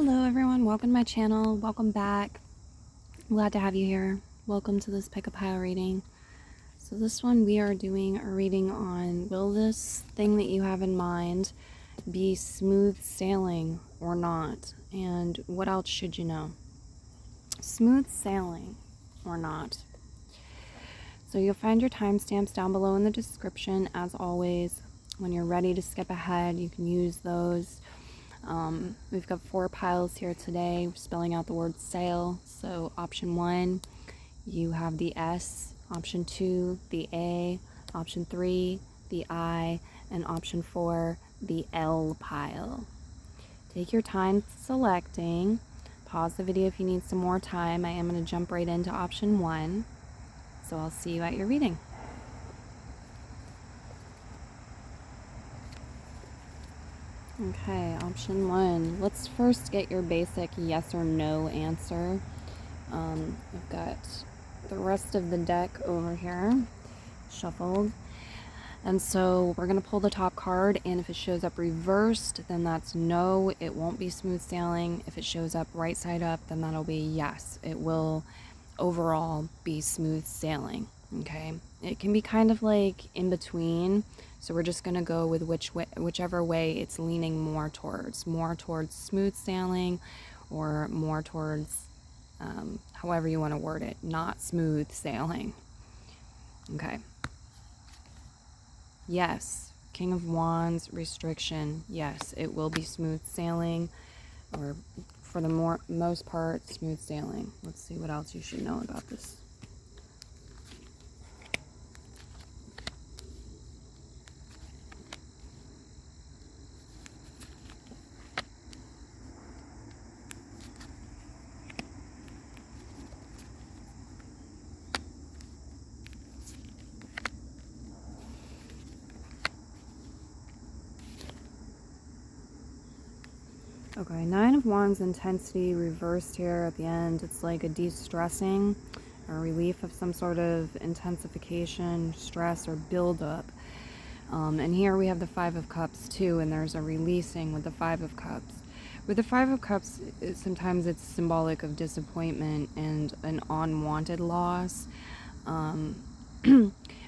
Hello everyone, welcome to my channel, welcome back. Glad to have you here. Welcome to this pick a pile reading. So this one we are doing a reading on, will this thing that you have in mind be smooth sailing or not? And what else should you know? Smooth sailing or not. So you'll find your timestamps down below in the description as always. When you're ready to skip ahead, you can use those. We've got 4 piles here today. We're spelling out the word sail. So option 1, you have the S. Option 2, the A. Option 3, the I. And option 4, the L pile. Take your time selecting. Pause the video if you need some more time. I am going to jump right into option 1. So I'll see you at your reading. Okay, option 1. Let's first get your basic yes or no answer. I've got the rest of the deck over here shuffled. And so we're going to pull the top card, and if it shows up reversed, then that's no, it won't be smooth sailing. If it shows up right side up, then that'll be yes, it will overall be smooth sailing. Okay, it can be kind of like in between, so we're just going to go with whichever way it's leaning more towards smooth sailing, or more towards however you want to word it, not smooth sailing. Okay, yes, King of Wands, restriction, yes, it will be smooth sailing, or for the most part smooth sailing. Let's see what else you should know about this. Okay, 9 of Wands, intensity reversed here at the end. It's like a de-stressing or relief of some sort of intensification, stress, or buildup. And here we have the 5 of Cups too, and there's a releasing with the 5 of Cups. With the 5 of Cups, sometimes it's symbolic of disappointment and an unwanted loss.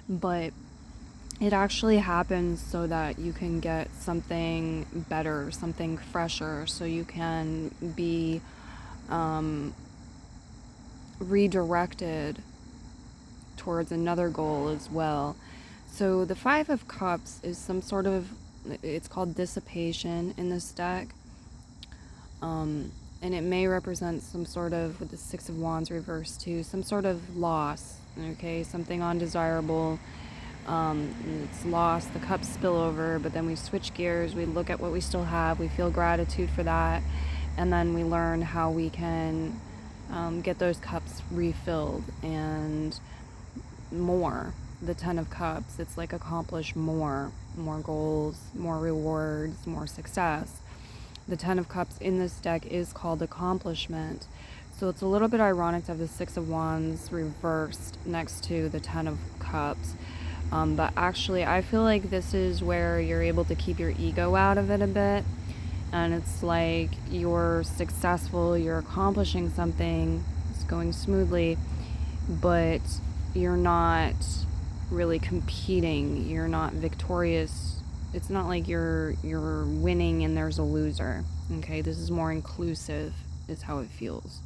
But it actually happens so that you can get something better, something fresher, so you can be redirected towards another goal as well. So the 5 of Cups is some sort of, it's called dissipation in this deck. And it may represent some sort of, with the 6 of Wands reversed too, some sort of loss, okay, something undesirable. It's lost, the cups spill over, but then we switch gears, we look at what we still have, we feel gratitude for that, and then we learn how we can get those cups refilled and more. The 10 of Cups, it's like accomplish more goals, more rewards, more success. The 10 of Cups in this deck is called accomplishment. So it's a little bit ironic to have the 6 of Wands reversed next to the 10 of Cups. But actually, I feel like this is where you're able to keep your ego out of it a bit. And it's like you're successful, you're accomplishing something, it's going smoothly, but you're not really competing, you're not victorious. It's not like you're winning and there's a loser. Okay, this is more inclusive, is how it feels.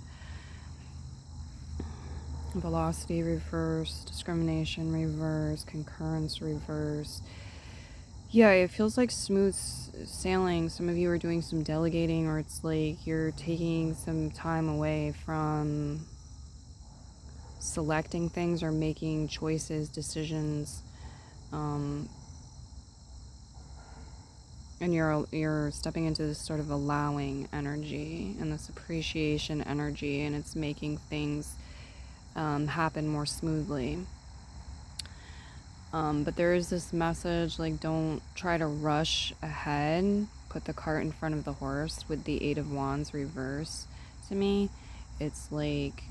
Velocity reverse, discrimination reverse, concurrence reverse. Yeah, it feels like smooth sailing. Some of you are doing some delegating, or it's like you're taking some time away from selecting things or making choices, decisions, and you're stepping into this sort of allowing energy and this appreciation energy, and it's making things happen more smoothly. But there is this message, like, don't try to rush ahead, put the cart in front of the horse with the 8 of Wands reverse. To me, it's like,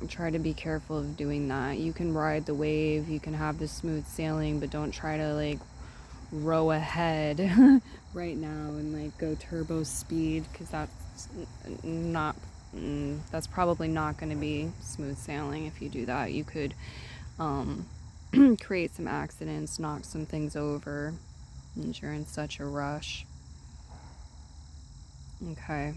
try to be careful of doing that. You can ride the wave, you can have this smooth sailing, but don't try to like row ahead right now and like go turbo speed, because that's probably not going to be smooth sailing. If you do that, you could create some accidents, knock some things over, and you're in such a rush. Okay.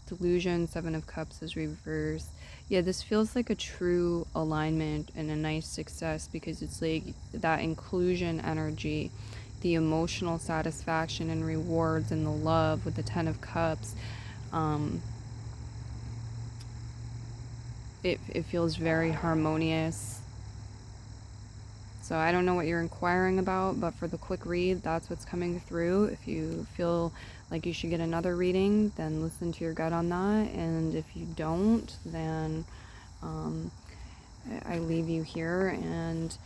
Delusion, Seven of Cups is reversed. Yeah, this feels like a true alignment and a nice success, because it's like that inclusion energy, the emotional satisfaction and rewards and the love with the Ten of Cups. It feels very harmonious. So I don't know what you're inquiring about, but for the quick read, that's what's coming through. If you feel like you should get another reading, then listen to your gut on that. And if you don't, then I leave you here. And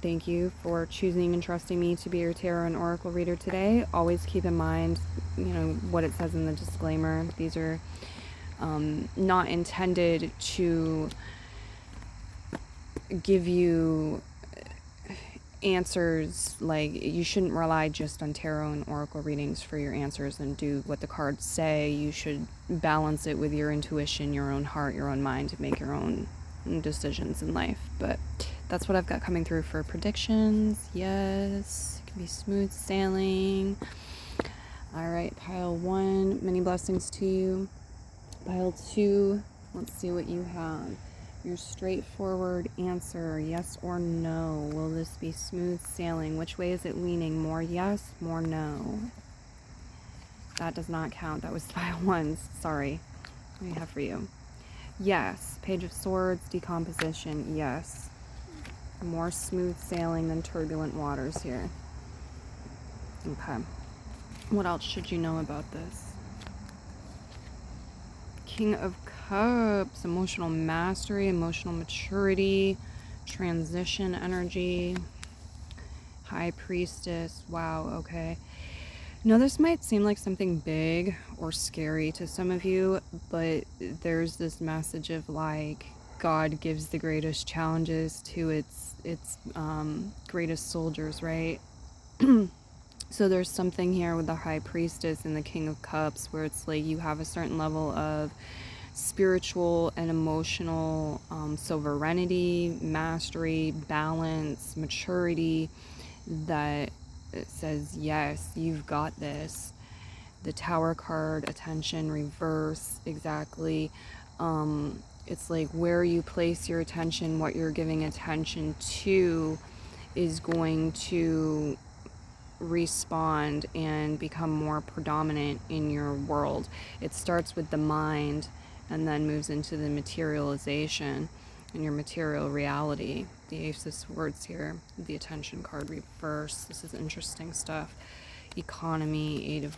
thank you for choosing and trusting me to be your tarot and oracle reader today. Always keep in mind, what it says in the disclaimer. These are not intended to give you answers. Like, you shouldn't rely just on tarot and oracle readings for your answers and do what the cards say. You should balance it with your intuition, your own heart, your own mind to make your own decisions in life. But that's what I've got coming through for predictions. Yes, it can be smooth sailing. All right, pile 1, many blessings to you. Pile 2, let's see what you have. Your straightforward answer, yes or no. Will this be smooth sailing? Which way is it leaning? More yes, more no. That does not count. That was pile 1. Sorry. What do we have for you? Yes. Page of Swords, decomposition, yes. More smooth sailing than turbulent waters here. Okay. What else should you know about this? King of Cups, emotional mastery, emotional maturity, transition energy, High Priestess. Wow, okay. Now, this might seem like something big or scary to some of you, but there's this message of like God gives the greatest challenges to its greatest soldiers, right? So there's something here with the High Priestess and the King of Cups where it's like you have a certain level of spiritual and emotional sovereignty, mastery, balance, maturity that says, yes, you've got this. The Tower card, attention, reverse, exactly. It's like where you place your attention, what you're giving attention to is going to respond and become more predominant in your world. It starts with the mind and then moves into the materialization in your material reality. The Ace of Swords here, the attention card reverse. This is interesting stuff. Economy, 8 of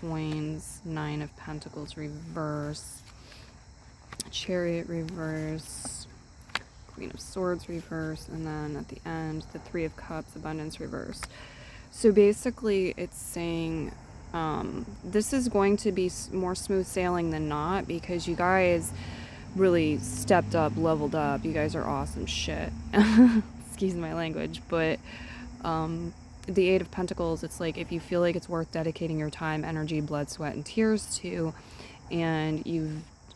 Coins, 9 of Pentacles reverse, Chariot reverse, Queen of Swords reverse, and then at the end, the 3 of Cups, Abundance reverse. So basically it's saying this is going to be more smooth sailing than not, because you guys really stepped up, leveled up. You guys are awesome shit. Excuse my language. But the 8 of Pentacles, it's like if you feel like it's worth dedicating your time, energy, blood, sweat, and tears to, and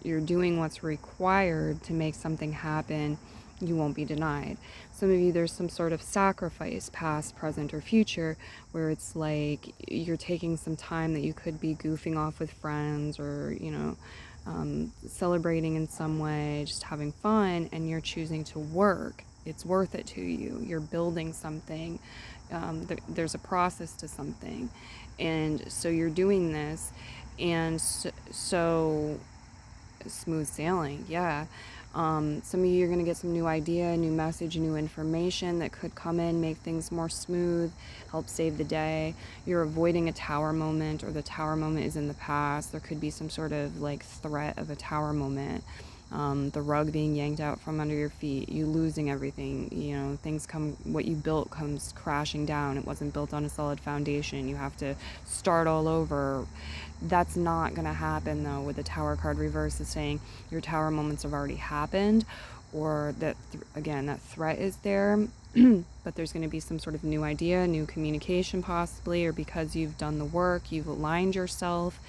you're doing what's required to make something happen, you won't be denied. Some of you, there's some sort of sacrifice, past, present, or future, where it's like you're taking some time that you could be goofing off with friends or, celebrating in some way, just having fun, and you're choosing to work. It's worth it to you. You're building something. There's a process to something. And so you're doing this. And so smooth sailing, yeah. Some of you are going to get some new idea, new message, new information that could come in, make things more smooth, help save the day. You're avoiding a tower moment, or the tower moment is in the past. There could be some sort of like threat of a tower moment. The rug being yanked out from under your feet, you losing everything, what you built comes crashing down. It wasn't built on a solid foundation. You have to start all over. That's not going to happen though with the Tower card reverse. Is saying your tower moments have already happened, or that, again, that threat is there, but there's going to be some sort of new idea, new communication possibly, or because you've done the work, you've aligned yourself.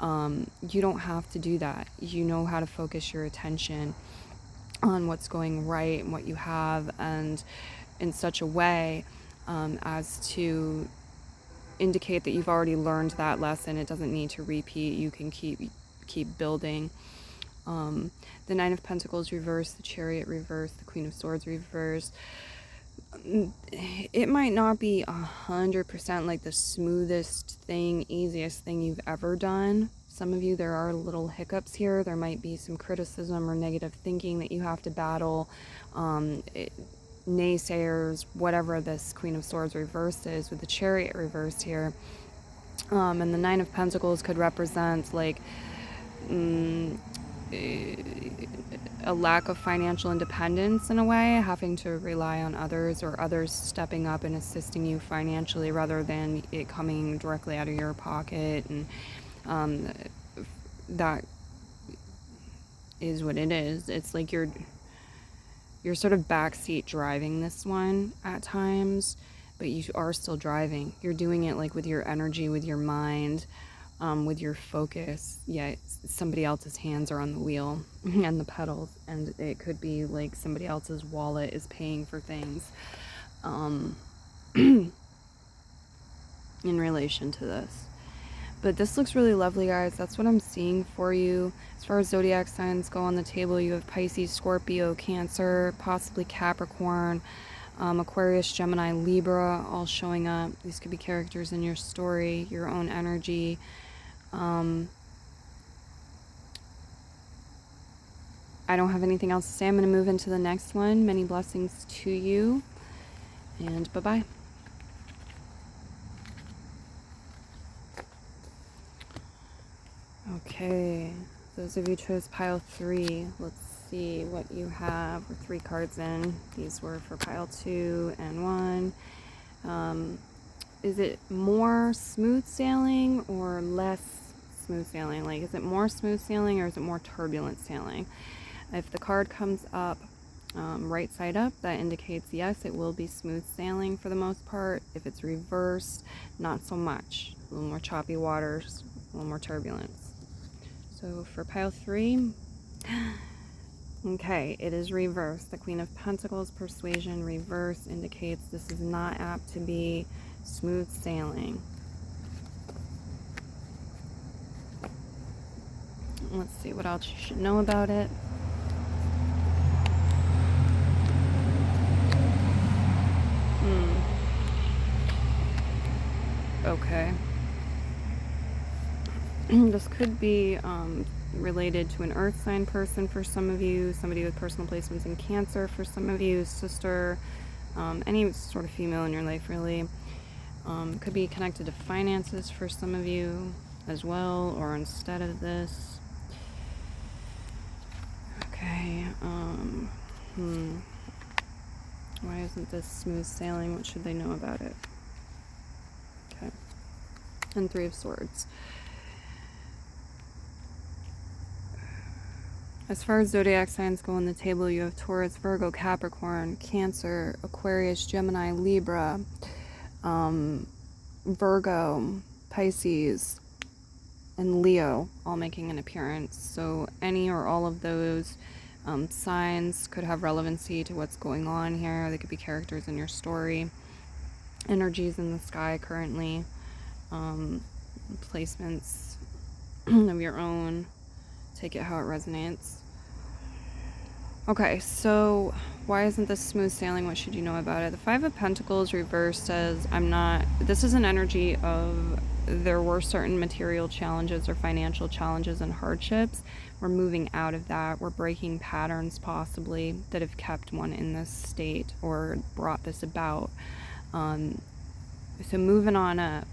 You don't have to do that. You know how to focus your attention on what's going right and what you have, and in such a way as to indicate that you've already learned that lesson. It doesn't need to repeat. You can keep building. The Nine of Pentacles reversed, the Chariot reversed, the Queen of Swords reversed. It might not be 100% like the smoothest thing, easiest thing you've ever done. Some of you, there are little hiccups here. There might be some criticism or negative thinking that you have to battle. Naysayers, whatever this Queen of Swords reversed is, with the Chariot reversed here. And the Nine of Pentacles could represent like a lack of financial independence in a way, having to rely on others, or others stepping up and assisting you financially rather than it coming directly out of your pocket. And that is what it is. It's like you're sort of backseat driving this one at times, but you are still driving. You're doing it like with your energy, with your mind, with your focus. Yet somebody else's hands are on the wheel and the pedals, and it could be like somebody else's wallet is paying for things in relation to this. But this looks really lovely, guys. That's what I'm seeing for you. As far as zodiac signs go on the table, you have Pisces, Scorpio, Cancer, possibly Capricorn, Aquarius, Gemini, Libra, all showing up. These could be characters in your story, your own energy. I don't have anything else to say. I'm going to move into the next one. Many blessings to you, and bye-bye. Okay, those of you who chose pile 3, let's see what you have. We're 3 cards in. These were for pile 2 and 1. Is it more smooth sailing or less smooth sailing? Like, is it more smooth sailing or is it more turbulent sailing? If the card comes up right side up, that indicates yes, it will be smooth sailing for the most part. If it's reversed, not so much. A little more choppy waters, a little more turbulence. So for pile 3, okay, it is reversed. The Queen of Pentacles, Persuasion, reverse, indicates this is not apt to be smooth sailing. Let's see what else you should know about it. Okay. This could be related to an earth sign person for some of you, somebody with personal placements in Cancer for some of you, sister, any sort of female in your life really. Could be connected to finances for some of you as well, or instead of this. Okay, why isn't this smooth sailing? What should they know about it? Okay, and 3 of Swords. As far as zodiac signs go on the table, you have Taurus, Virgo, Capricorn, Cancer, Aquarius, Gemini, Libra, Virgo, Pisces, and Leo all making an appearance. So any or all of those signs could have relevancy to what's going on here. They could be characters in your story, energies in the sky currently, placements of your own. Take it how it resonates. Okay, so why isn't this smooth sailing? What should you know about it? The 5 of Pentacles reversed says, this is an energy of there were certain material challenges or financial challenges and hardships. We're moving out of that. We're breaking patterns possibly that have kept one in this state or brought this about. So moving on up.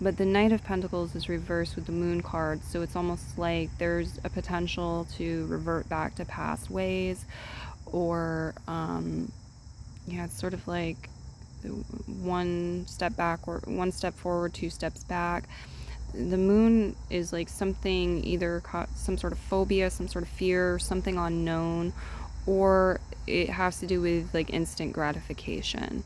But the Knight of Pentacles is reversed with the Moon card, so it's almost like there's a potential to revert back to past ways, or it's sort of like one step back or one step forward, 2 steps back. The Moon is like something, either some sort of phobia, some sort of fear, something unknown, or it has to do with like instant gratification.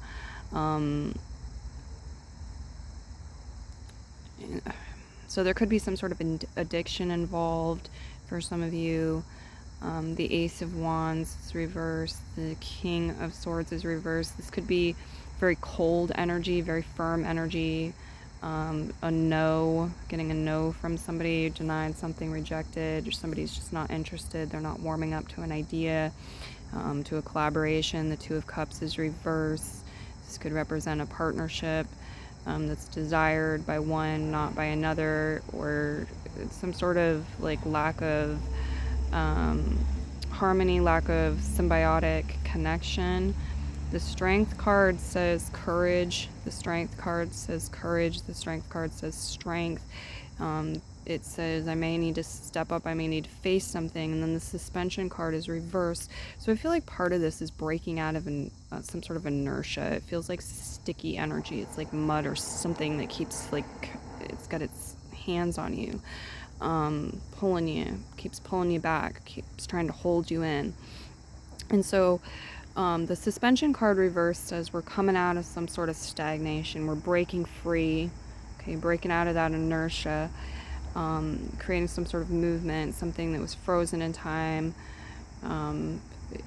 So there could be some sort of addiction involved for some of you. The Ace of Wands is reversed. The King of Swords is reversed. This could be very cold energy, very firm energy. A no, getting a no from somebody, denied something, rejected, or somebody's just not interested. They're not warming up to an idea, to a collaboration. The Two of Cups is reversed. This could represent a partnership that's desired by one, not by another, or some sort of like lack of harmony, lack of symbiotic connection. The Strength card says courage. The Strength card says courage. The Strength card says strength. It says I may need to step up, I may need to face something. And then the Suspension card is reversed. So I feel like part of this is breaking out of some sort of inertia. It feels like sticky energy. It's like mud or something that keeps, like, it's got its hands on you, pulling you, keeps pulling you back, keeps trying to hold you in. And so the Suspension card reversed says we're coming out of some sort of stagnation. We're breaking free, okay, breaking out of that inertia, creating some sort of movement. Something that was frozen in time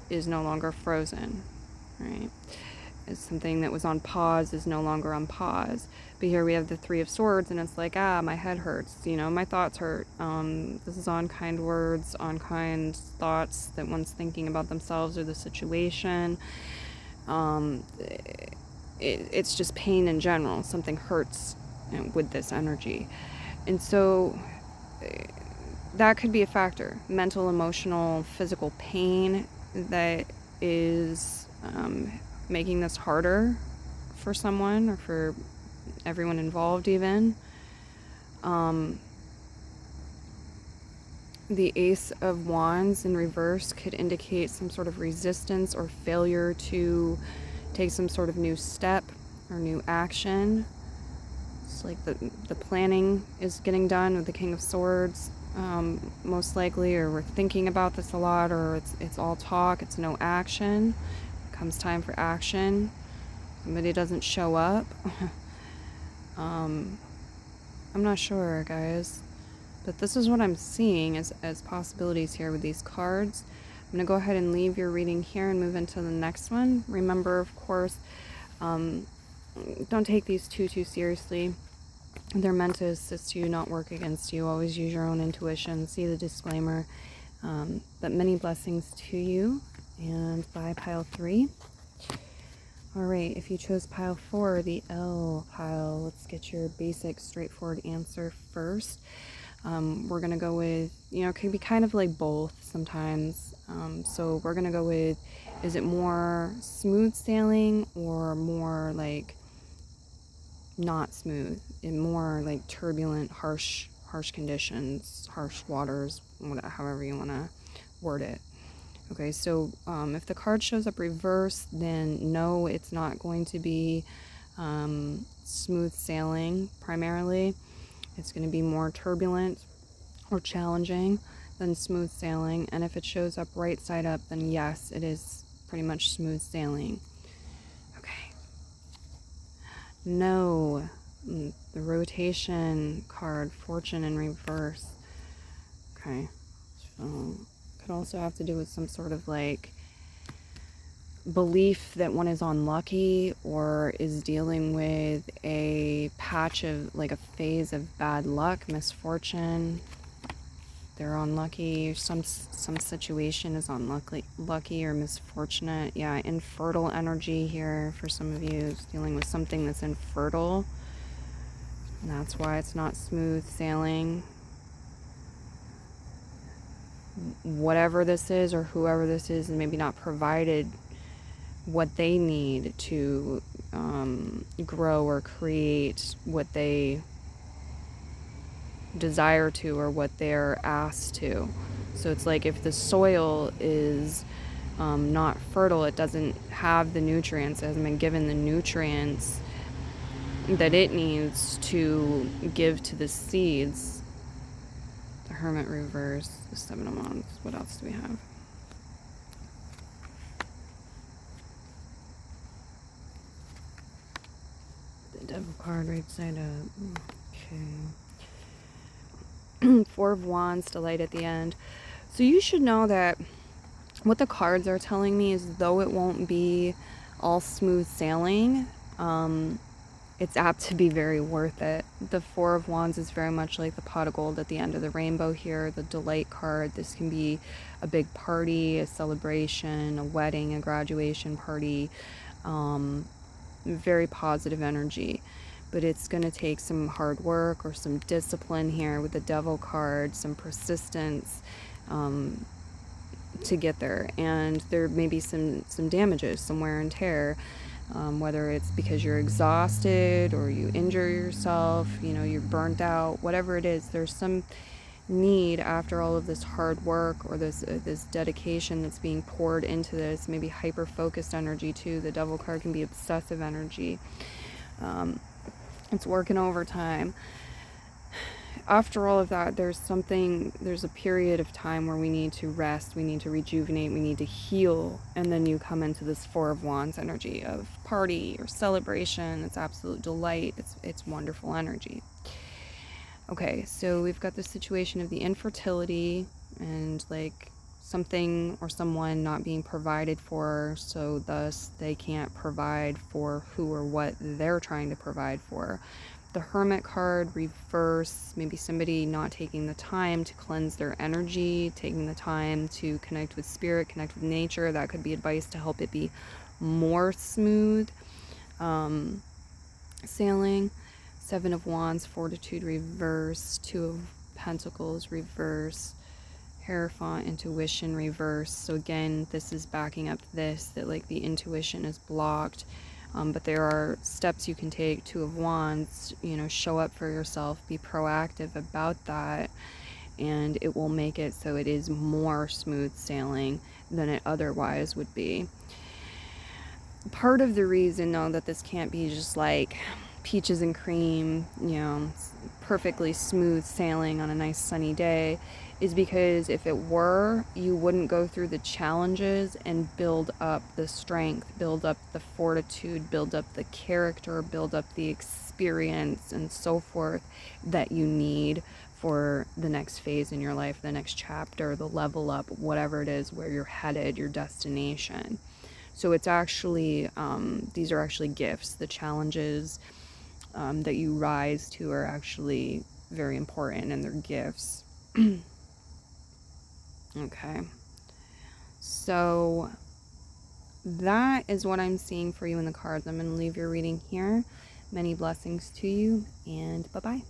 is no longer frozen, right? It's something that was on pause is no longer on pause. But here we have the Three of Swords, and it's like, my head hurts, my thoughts hurt. This is unkind words, unkind thoughts that one's thinking about themselves or the situation. It's just pain in general. Something hurts with this energy. And so that could be a factor. Mental, emotional, physical pain that is making this harder for someone or for everyone involved even. The Ace of Wands in reverse could indicate some sort of resistance or failure to take some sort of new step or new action. It's like the planning is getting done with the King of Swords, most likely, or we're thinking about this a lot, or it's all talk, it's no action. Comes time for action, somebody doesn't show up. I'm not sure, guys, but this is what I'm seeing as possibilities here with these cards. I'm going to go ahead and leave your reading here and move into the next one. Remember, of course, don't take these too seriously. They're meant to assist you, not work against you. Always use your own intuition. See the disclaimer. But many blessings to you. And bye, pile 3. All right, if you chose pile 4, the L pile, let's get your basic, straightforward answer first. We're going to go with, it can be kind of like both sometimes. So we're going to go with, is it more smooth sailing or more like not smooth, and more like turbulent, harsh conditions, harsh waters, however you want to word it. Okay, so if the card shows up reversed, then no, it's not going to be smooth sailing primarily. It's going to be more turbulent or challenging than smooth sailing. And if it shows up right side up, then yes, it is pretty much smooth sailing. Okay. No, the rotation card, Fortune in reverse. Okay, so could also have to do with some sort of like belief that one is unlucky or is dealing with a patch of like a phase of bad luck, misfortune. They're unlucky. Some situation is lucky or misfortunate. Yeah, infertile energy here for some of you is dealing with something that's infertile. And that's why it's not smooth sailing. Whatever this is or whoever this is, and maybe not provided what they need to grow or create what they desire to or what they're asked to. So it's like if the soil is not fertile, it doesn't have the nutrients, it hasn't been given the nutrients that it needs to give to the seeds. The Hermit reverse, the Seven of Wands. What else do we have? Devil card right side up. Okay. Four of Wands, delight at the end. So you should know that what the cards are telling me is, though it won't be all smooth sailing, it's apt to be very worth it. The Four of Wands is very much like the pot of gold at the end of the rainbow here, the delight card. This can be a big party, a celebration, a wedding, a graduation party, very positive energy. But it's going to take some hard work or some discipline here with the Devil card, some persistence to get there. And there may be some damages, some wear and tear. Whether it's because you're exhausted or you injure yourself, you're burnt out, whatever it is, there's some need after all of this hard work or this dedication that's being poured into this, maybe hyper-focused energy too. The Devil card can be obsessive energy. It's working overtime. After all of that, there's a period of time where we need to rest, we need to rejuvenate, we need to heal, and then you come into this Four of Wands energy of party or celebration. It's absolute delight. It's wonderful energy. Okay, so we've got the situation of the infertility and like something or someone not being provided for, so thus they can't provide for who or what they're trying to provide for. The Hermit card, reverse, maybe somebody not taking the time to cleanse their energy, taking the time to connect with spirit, connect with nature. That could be advice to help it be more smooth sailing. Seven of Wands, fortitude, reverse. Two of Pentacles, reverse. Hierophant, intuition, reverse. So again, this is backing up this, that like the intuition is blocked. But there are steps you can take. Two of Wands, show up for yourself, be proactive about that, and it will make it so it is more smooth sailing than it otherwise would be. Part of the reason, though, that this can't be just like peaches and cream, perfectly smooth sailing on a nice sunny day, is because if it were, you wouldn't go through the challenges and build up the strength, build up the fortitude, build up the character, build up the experience and so forth that you need for the next phase in your life, the next chapter, the level up, whatever it is, where you're headed, your destination. So it's actually, these are actually gifts. The challenges that you rise to are actually very important, and they're gifts. Okay, so that is what I'm seeing for you in the cards. I'm going to leave your reading here. Many blessings to you, and bye-bye.